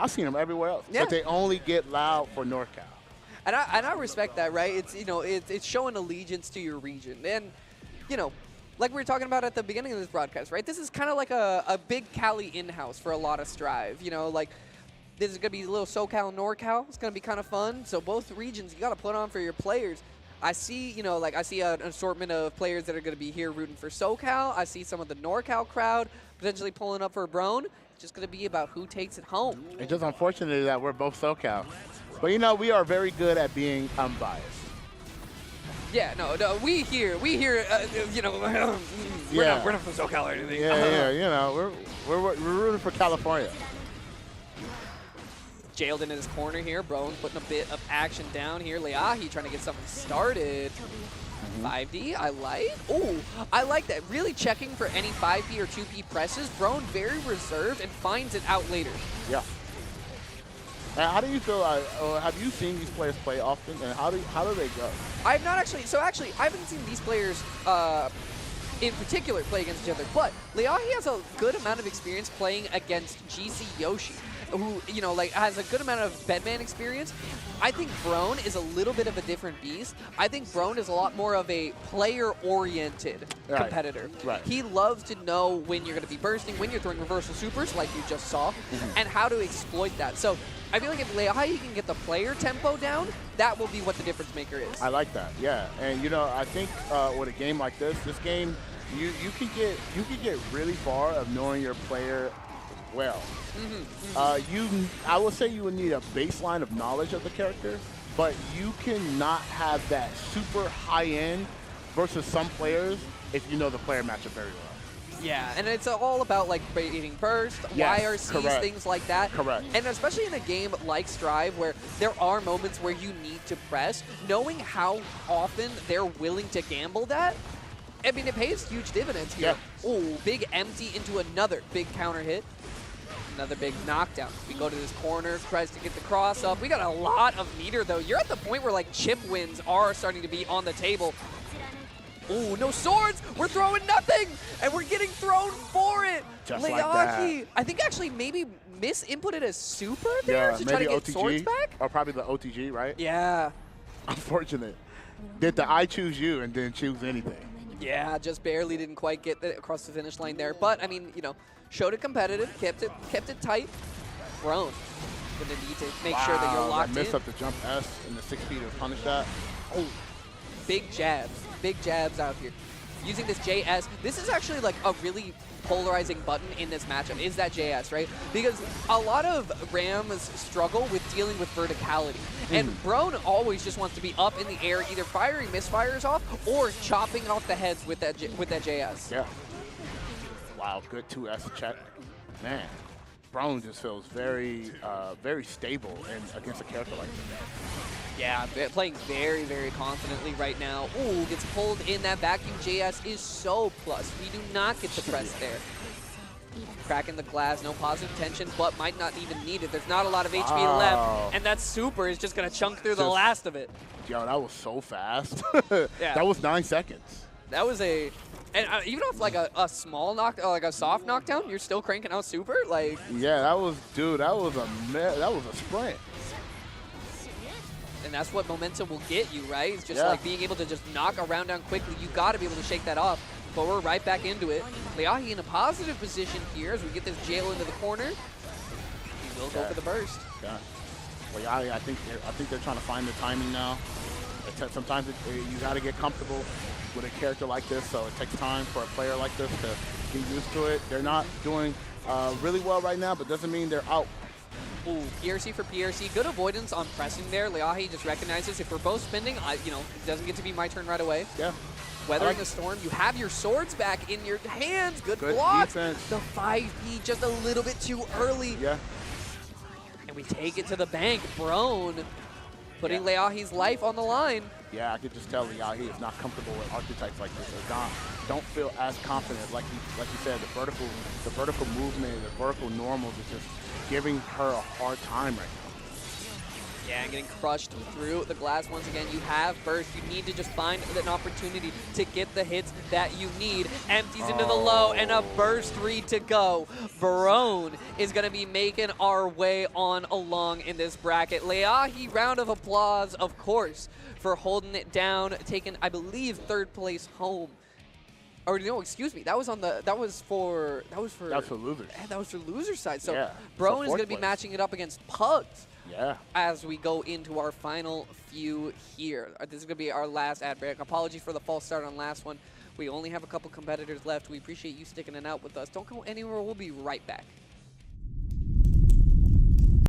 I've seen them everywhere else. Yeah. But they only get loud for NorCal. And I respect that, right? It's, you know, it's showing allegiance to your region. And, you know, like we were talking about at the beginning of this broadcast, right? This is kind of like a big Cali in-house for a lot of Strive. You know, like, this is going to be a little SoCal, NorCal. It's going to be kind of fun. So both regions, you got to put on for your players. I see, you know, like I see an assortment of players that are going to be here rooting for SoCal. I see some of the NorCal crowd potentially pulling up for Brone. It's just going to be about who takes it home. It's just unfortunate that we're both SoCal. But, you know, we are very good at being unbiased. Yeah, no, we here, you know, we're not from SoCal or anything. Yeah, you know, we're rooting for California. Jailed into this corner here. Brone putting a bit of action down here. Lēʻahi trying to get something started. 5D, I like. Oh, I like that. Really checking for any 5P or 2P presses. Brone very reserved and finds it out later. Yeah. Now, how do you feel? Have you seen these players play often, and how do they go? I've not actually. So actually, I haven't seen these players in particular play against each other. But Lēʻahi has a good amount of experience playing against GC Yoshi, who, you know, like has a good amount of Bedman experience. I think Brone is a little bit of a different beast. I think Brone is a lot more of a player-oriented competitor. Right. He loves to know when you're going to be bursting, when you're throwing reversal supers, like you just saw, and how to exploit that. So I feel like if Lēʻahi can get the player tempo down, that will be what the difference maker is. I like that, yeah. And you know, I think with a game like this game, you can get really far of knowing your player well. I would say you would need a baseline of knowledge of the character, but you cannot have that super high end versus some players if you know the player matchup very well. Yeah, and it's all about like baiting burst, Yes, YRCs, correct. things like that. Correct. And especially in a game like Strive where there are moments where you need to press, knowing how often they're willing to gamble that, I mean, it pays huge dividends here. Yeah. Oh, big empty into another big counter hit. Another big knockdown. We go to this corner, tries to get the cross up. We got a lot of meter, though. You're at the point where, like, chip wins are starting to be on the table. Oh, no swords! We're throwing nothing! And we're getting thrown for it! Just Lēʻahi, like that. I think actually maybe misinputted a super there to try to get OTG, swords back? or probably the OTG, right? Yeah. Unfortunate. Did the I choose you and didn't choose anything? Yeah, just barely didn't quite get across the finish line there. But, I mean, you know, showed it competitive, kept it tight. Brone gonna need to make sure that you're locked in. Missed up the jump S and the 6P to punish that. Oh, big jabs out here. Using this JS, this is actually like a really polarizing button in this matchup, is that JS, right? Because a lot of Rams struggle with dealing with verticality. And Brone always just wants to be up in the air, either firing misfires off or chopping off the heads with that JS. Yeah. Wow, good 2S check. Man, Brone just feels very, very stable against a character like this. Yeah, playing very, very confidently right now. Ooh, gets pulled in. That vacuum JS is so plus. We do not get the press there. Cracking the glass, no positive tension, but might not even need it. There's not a lot of HP left, and that super is just going to chunk through the last of it. Yo, that was so fast. Yeah. That was 9 seconds. That was a... And even off like a small knock, like a soft knockdown, you're still cranking out super. Like, yeah, that was, dude. That was a sprint. And that's what momentum will get you, right? It's just like being able to just knock a round down quickly. You got to be able to shake that off. But we're right back into it. Lēʻahi in a positive position here as we get this jail into the corner. He will go for the burst. Yeah. Lēʻahi, I think they're trying to find the timing now. Sometimes you got to get comfortable with a character like this, so it takes time for a player like this to get used to it. They're not doing really well right now, but doesn't mean they're out. Ooh, PRC for PRC. Good avoidance on pressing there. Lēʻahi just recognizes if we're both spinning, you know, it doesn't get to be my turn right away. Yeah. Weathering the storm. You have your swords back in your hands. Good block. Defense. The 5P just a little bit too early. Yeah. And we take it to the bank. Brone putting Lēʻahi's life on the line. Yeah, I could just tell Lēʻahi is not comfortable with archetypes like this. Don't feel as confident. Like you said, the vertical movement, the vertical normals is just giving her a hard time right now. Yeah, and getting crushed through the glass once again. You have burst. You need to just find an opportunity to get the hits that you need. Empties into the low, and a burst read to go. Brone is going to be making our way on along in this bracket. Lēʻahi, round of applause, of course, for holding it down, taking, I believe, 3rd place home. Or no, excuse me. That was for losers. Yeah, that was for loser side. So yeah, Brone is going to be matching it up against Pugs. Yeah. As we go into our final few here. This is going to be our last ad break. Apologies for the false start on last one. We only have a couple competitors left. We appreciate you sticking it out with us. Don't go anywhere. We'll be right back.